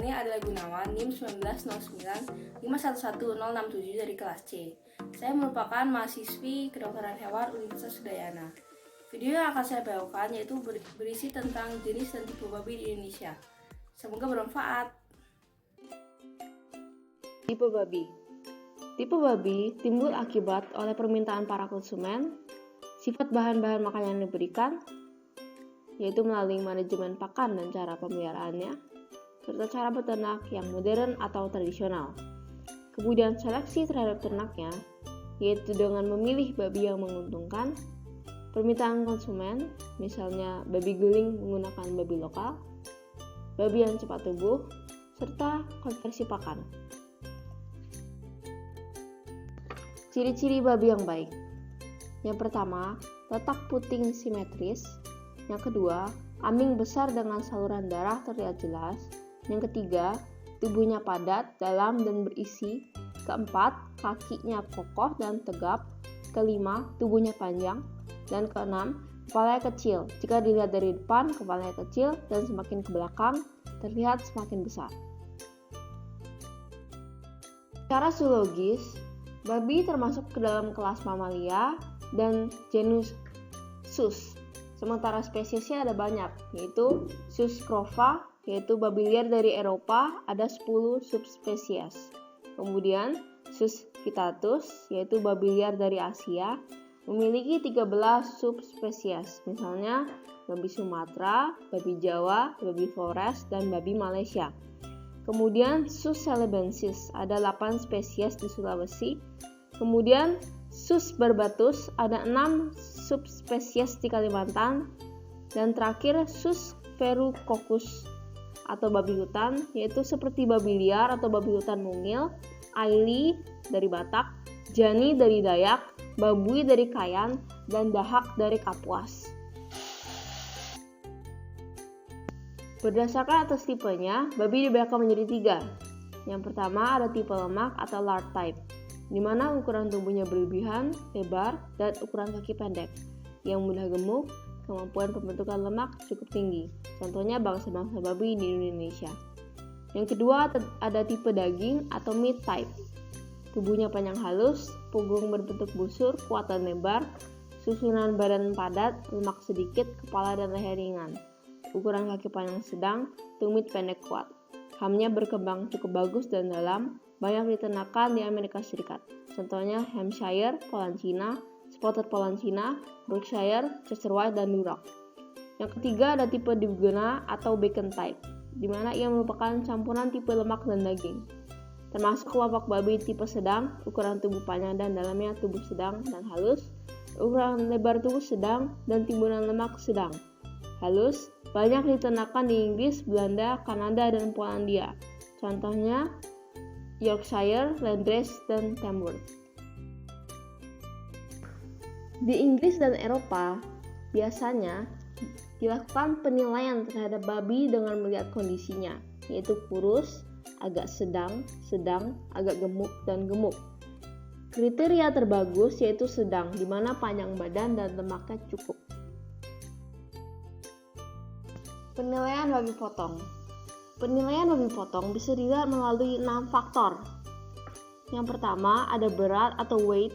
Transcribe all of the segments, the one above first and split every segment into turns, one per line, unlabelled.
Perkenalkan, adalah Gunawan, NIM 1909-511067 dari kelas C. Saya merupakan mahasiswi kedokteran hewan Universitas Udayana. Video yang akan saya bawakan yaitu berisi tentang jenis dan tipe babi di Indonesia. Semoga bermanfaat.
Tipe babi. Tipe babi timbul akibat oleh permintaan para konsumen, sifat bahan-bahan makanan yang diberikan, yaitu melalui manajemen pakan dan cara pemeliharaannya, serta cara beternak yang modern atau tradisional. Kemudian seleksi terhadap ternaknya, yaitu dengan memilih babi yang menguntungkan, permintaan konsumen, misalnya babi guling menggunakan babi lokal, babi yang cepat tumbuh, serta konversi pakan. Ciri-ciri babi yang baik. Yang pertama, letak puting simetris. Yang kedua, ambing besar dengan saluran darah terlihat jelas. Yang ketiga, tubuhnya padat, dalam, dan berisi. Keempat, kakinya kokoh dan tegap. Kelima, tubuhnya panjang. Dan keenam, kepalanya kecil. Jika dilihat dari depan, kepalanya kecil, dan semakin ke belakang, terlihat semakin besar. Secara zoologis, babi termasuk ke dalam kelas mamalia dan genus Sus. Sementara spesiesnya ada banyak, yaitu Sus scroffa, yaitu babi liar dari Eropa, ada 10 subspesies. Kemudian Sus vittatus, yaitu babi liar dari Asia, memiliki 13 subspesies, misalnya babi Sumatera, babi Jawa, babi Flores, dan babi Malaysia. Kemudian Sus celebensis, ada 8 spesies di Sulawesi. Kemudian Sus barbatus, ada 6 subspesies di Kalimantan. Dan terakhir Sus verrucoccus atau babi hutan, yaitu seperti babi liar atau babi hutan mungil, aili dari Batak, jani dari Dayak, babui dari Kayan, dan dahak dari Kapuas. Berdasarkan atas tipenya, babi dibedakan menjadi 3. Yang pertama ada tipe lemak atau large type, di mana ukuran tubuhnya berlebihan, lebar, dan ukuran kaki pendek, yang mudah gemuk, kemampuan pembentukan lemak cukup tinggi. Contohnya bangsa-bangsa babi di Indonesia. Yang kedua ada tipe daging atau meat type. Tubuhnya panjang halus, punggung berbentuk busur, kuat dan lebar, susunan badan padat, lemak sedikit, kepala dan leher ringan. Ukuran kaki panjang sedang, tumit pendek kuat. Hamnya berkembang cukup bagus dan dalam, banyak diternakan di Amerika Serikat. Contohnya Hampshire, Poland Cina, Spotted Poland Cina, Berkshire, Chester White, dan Duroc. Yang ketiga ada tipe Diugona atau bacon type, di mana ia merupakan campuran tipe lemak dan daging. Termasuk kelompok babi tipe sedang, ukuran tubuh panjang dan dalamnya tubuh sedang dan halus, ukuran lebar tubuh sedang, dan timbunan lemak sedang. Halus, banyak diternakan di Inggris, Belanda, Kanada, dan Polandia. Contohnya Yorkshire, Landrace, dan Tamworth. Di Inggris dan Eropa, biasanya dilakukan penilaian terhadap babi dengan melihat kondisinya, yaitu kurus, agak sedang, agak gemuk, dan gemuk. Kriteria terbagus yaitu sedang, di mana panjang badan dan lemaknya cukup. Penilaian babi potong. Penilaian babi potong bisa dilihat melalui 6 faktor. Yang pertama ada berat atau weight,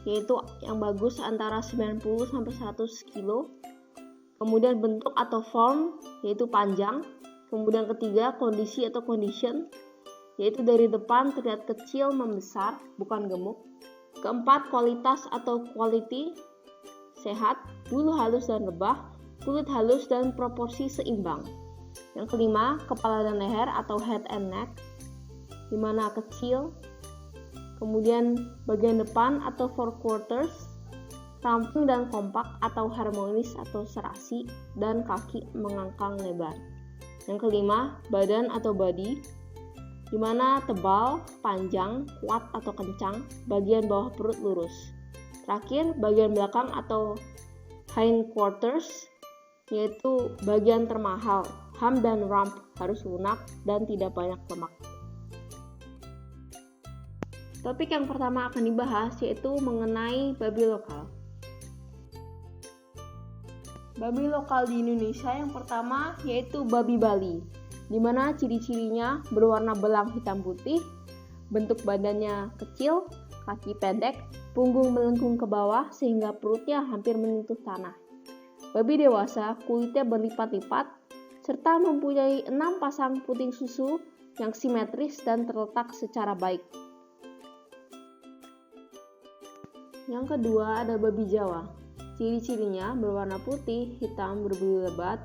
yaitu yang bagus antara 90-100 kg. Kemudian bentuk atau form, yaitu panjang. Kemudian ketiga kondisi atau condition, yaitu dari depan terlihat kecil membesar, bukan gemuk. Keempat kualitas atau quality, sehat, bulu halus dan rebah, kulit halus dan proporsi seimbang. Yang kelima, kepala dan leher atau head and neck, di mana kecil. Kemudian bagian depan atau forequarters, ramping dan kompak atau harmonis atau serasi, dan kaki mengangkang lebar. Yang kelima, badan atau body, di mana tebal, panjang, kuat atau kencang, bagian bawah perut lurus. Terakhir, bagian belakang atau hindquarters, yaitu bagian termahal, ham dan rump harus lunak dan tidak banyak lemak. Topik yang pertama akan dibahas yaitu mengenai babi lokal. Babi lokal di Indonesia yang pertama yaitu babi Bali. di mana ciri-cirinya berwarna belang hitam putih, bentuk badannya kecil, kaki pendek, punggung melengkung ke bawah sehingga perutnya hampir menyentuh tanah. Babi dewasa kulitnya berlipat-lipat, serta mempunyai 6 pasang puting susu yang simetris dan terletak secara baik. Yang kedua ada babi Jawa. Ciri-cirinya berwarna putih, hitam, berbulu lebat,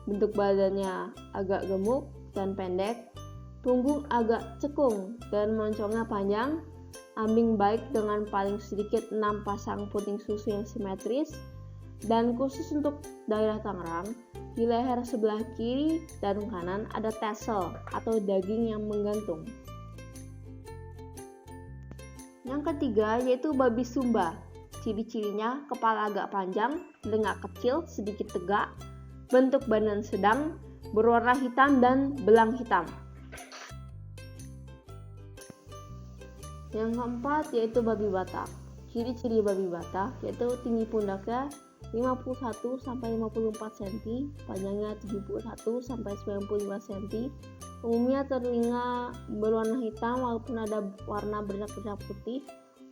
bentuk badannya agak gemuk dan pendek, punggung agak cekung dan moncongnya panjang, ambing baik dengan paling sedikit 6 pasang puting susu yang simetris, dan khusus untuk daerah Tangerang, di leher sebelah kiri dan kanan ada tassel atau daging yang menggantung. Yang ketiga yaitu babi Sumba. Ciri-cirinya kepala agak panjang, telinga kecil, sedikit tegak, bentuk badan sedang, berwarna hitam dan belang hitam. Yang keempat yaitu babi Batak. Ciri-ciri babi Batak yaitu tinggi pundaknya 51-54 cm, panjangnya 71-95 cm. Umumnya telinga berwarna hitam walaupun ada warna bercak-bercak putih.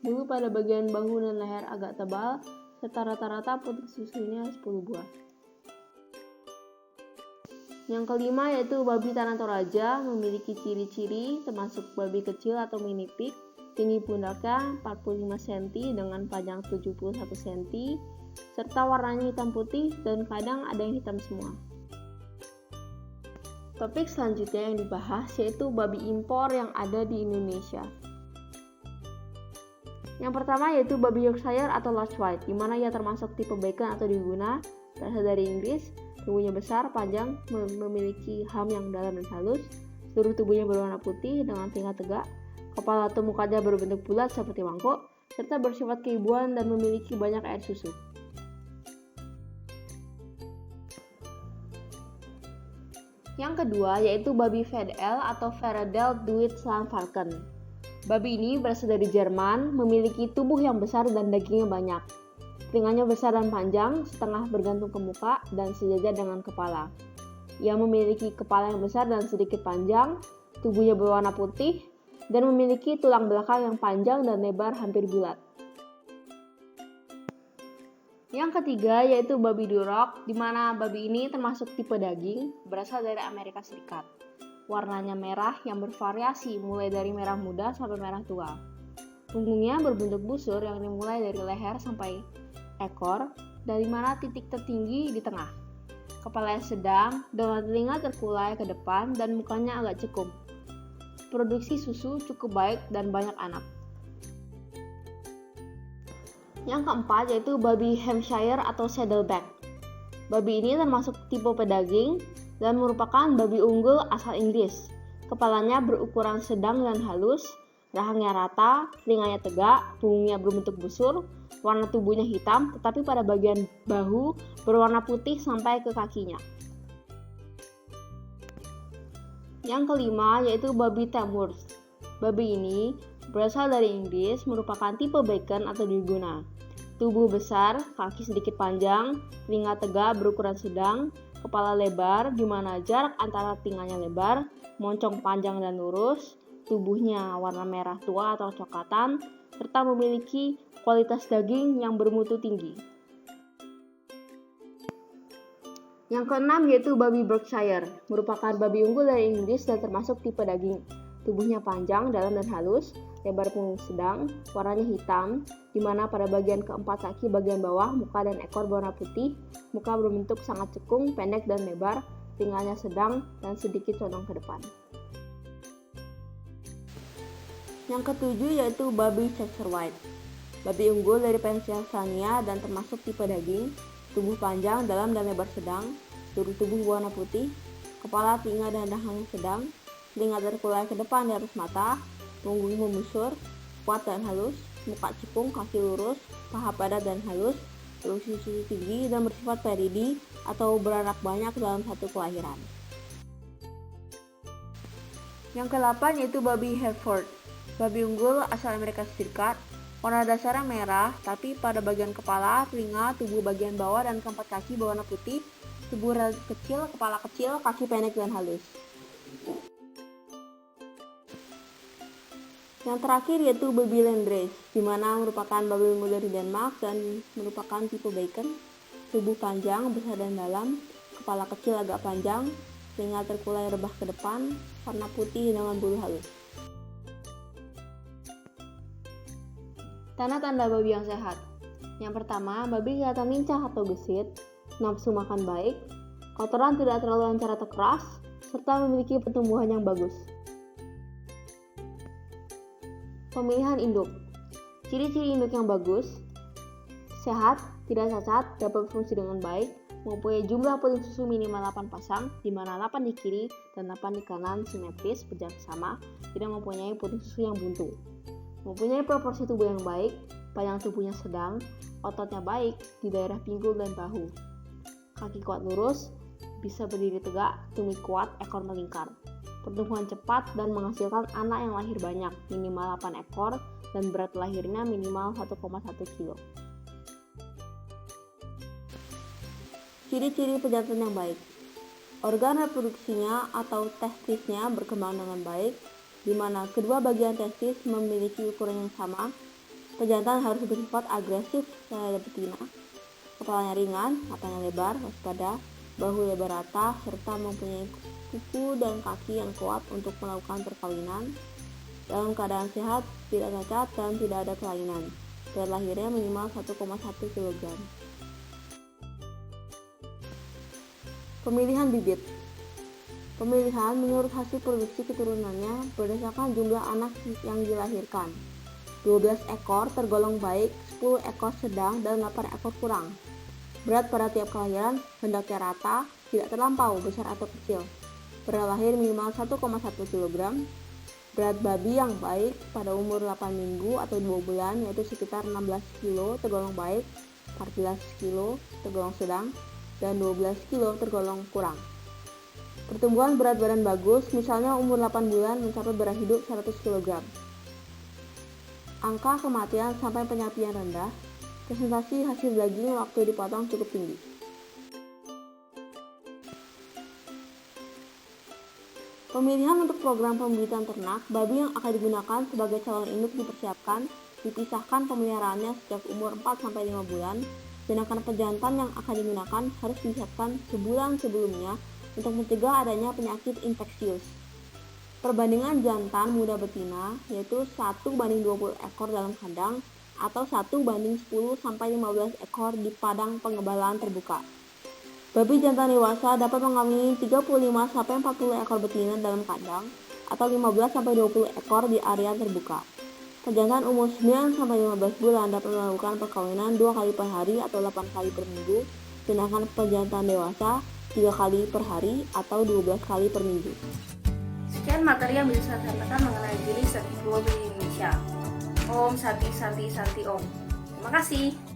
Bulu pada bagian bahu dan leher agak tebal, serta rata-rata puting susunya 10 buah. Yang kelima yaitu babi Tanah Toraja, memiliki ciri-ciri termasuk babi kecil atau mini pig, tinggi pundaknya 45 cm dengan panjang 71 cm, serta warnanya hitam putih dan kadang ada yang hitam semua. Topik selanjutnya yang dibahas yaitu babi impor yang ada di Indonesia. Yang pertama yaitu babi Yorkshire atau Large White, di mana ia termasuk tipe bacon atau diguna, berasal dari Inggris, tubuhnya besar, panjang, memiliki ham yang dalam dan halus, seluruh tubuhnya berwarna putih dengan telinga tegak, kepala atau mukanya berbentuk bulat seperti mangkok, serta bersifat keibuan dan memiliki banyak air susu. Yang kedua yaitu babi Vedel atau Fairytale Deutschlandfalken. Babi ini berasal dari Jerman, memiliki tubuh yang besar dan dagingnya banyak. Telinganya besar dan panjang, setengah bergantung ke muka dan sejajar dengan kepala. Ia memiliki kepala yang besar dan sedikit panjang, tubuhnya berwarna putih, dan memiliki tulang belakang yang panjang dan lebar hampir bulat. Yang ketiga yaitu babi Duroc, di mana babi ini termasuk tipe daging, berasal dari Amerika Serikat. Warnanya merah yang bervariasi mulai dari merah muda sampai merah tua. Punggungnya berbentuk busur yang dimulai dari leher sampai ekor, dari mana titik tertinggi di tengah. Kepalanya sedang dengan telinga terkulai ke depan dan mukanya agak cekung. Produksi susu cukup baik dan banyak anak. Yang keempat yaitu babi Hampshire atau Saddleback. Babi ini termasuk tipe pedaging dan merupakan babi unggul asal Inggris. Kepalanya berukuran sedang dan halus, rahangnya rata, telinganya tegak, punggungnya berbentuk busur, warna tubuhnya hitam, tetapi pada bagian bahu berwarna putih sampai ke kakinya. Yang kelima yaitu babi Tamworth. Babi ini berasal dari Inggris, merupakan tipe bacon atau diguna. Tubuh besar, kaki sedikit panjang, telinga tegak berukuran sedang, kepala lebar di mana jarak antara telinganya lebar, moncong panjang dan lurus, tubuhnya warna merah tua atau coklatan, serta memiliki kualitas daging yang bermutu tinggi. Yang keenam yaitu babi Berkshire, merupakan babi unggul dari Inggris dan termasuk tipe daging. Tubuhnya panjang, dalam dan halus, lebar punggung sedang, warnanya hitam, di mana pada bagian keempat kaki bagian bawah, muka dan ekor berwarna putih, muka berbentuk sangat cekung, pendek dan lebar, telinganya sedang dan sedikit condong ke depan. Yang ketujuh yaitu babi Cheshire White, babi unggul dari Pennsylvania dan termasuk tipe daging, tubuh panjang, dalam dan lebar sedang, seluruh tubuh berwarna putih, kepala, telinga dan rahang sedang, telinga terkulai ke depan di atas mata, punggung membusur, kuat dan halus, muka cekung, kaki lurus, paha padat dan halus, produksi susu tinggi dan bersifat peridi atau beranak banyak dalam satu kelahiran. Yang ke-8 yaitu babi Hereford, babi unggul asal Amerika Serikat, warna dasarnya merah, tapi pada bagian kepala, telinga, tubuh bagian bawah dan keempat kaki berwarna putih, tubuh relatif kecil, kepala kecil, kaki pendek dan halus. Yang terakhir yaitu Baby Landrace, di mana merupakan babi muda di Denmark dan merupakan tipe bacon, tubuh panjang, besar dan dalam, kepala kecil agak panjang, telinga terkulai rebah ke depan, warna putih dengan bulu halus. Tanda-tanda babi yang sehat. Yang pertama, babi kelihatan lincah atau gesit, nafsu makan baik, kotoran tidak terlalu lancar atau keras, serta memiliki pertumbuhan yang bagus. Pemilihan induk. Ciri-ciri induk yang bagus: sehat, tidak cacat, dapat berfungsi dengan baik, mempunyai jumlah puting susu minimal 8 pasang, di mana 8 di kiri dan 8 di kanan simetris berjarak sama, tidak mempunyai puting susu yang buntu. Mempunyai proporsi tubuh yang baik, panjang tubuhnya sedang, ototnya baik di daerah pinggul dan bahu. Kaki kuat lurus, bisa berdiri tegak, tumit kuat, ekor melingkar. Pertumbuhan cepat dan menghasilkan anak yang lahir banyak, minimal 8 ekor, dan berat lahirnya minimal 1,1 kg. Ciri-ciri pejantan yang baik. Organ reproduksinya atau testisnya berkembang dengan baik, di mana kedua bagian testis memiliki ukuran yang sama. Pejantan harus bersifat agresif terhadap betina. Kepalanya ringan, matanya lebar, waspada, bahu lebar rata, serta mempunyai kuku dan kaki yang kuat untuk melakukan perkawinan. Dalam keadaan sehat, tidak cacat, dan tidak ada kelainan. Berat lahirnya minimal 1,1 kg. Pemilihan bibit. Pemilihan menurut hasil produksi keturunannya berdasarkan jumlah anak yang dilahirkan. 12 ekor tergolong baik, 10 ekor sedang, dan 8 ekor kurang. Berat pada tiap kelahiran hendaknya rata, tidak terlampau besar atau kecil. Berat lahir minimal 1,1 kg. Berat babi yang baik pada umur 8 minggu atau 2 bulan yaitu sekitar 16 kg tergolong baik, 14 kg tergolong sedang, dan 12 kg tergolong kurang. Pertumbuhan berat badan bagus, misalnya umur 8 bulan mencapai berat hidup 100 kg. Angka kematian sampai penyapian rendah, presentasi hasil daging waktu dipotong cukup tinggi. Pemilihan untuk program pembibitan ternak, babi yang akan digunakan sebagai calon induk dipersiapkan, dipisahkan pemeliharaannya sejak umur 4-5 bulan, sedangkan pejantan yang akan digunakan harus disiapkan sebulan sebelumnya untuk mencegah adanya penyakit infeksius. Perbandingan jantan muda betina yaitu 1:20 ekor dalam kandang atau 1:10-15 ekor di padang pengembalaan terbuka. Babi jantan dewasa dapat mengawini 35-40 ekor betina dalam kandang atau 15-20 ekor di area terbuka. Pejantan umur 9-15 bulan dapat melakukan perkawinan 2 kali per hari atau 8 kali per minggu, sedangkan pejantan dewasa 3 kali per hari atau 12 kali per minggu.
Sekian materi yang bisa saya sampaikan mengenai jenis dan babi di Indonesia. Om Santi Santi Santi Om. Terima kasih.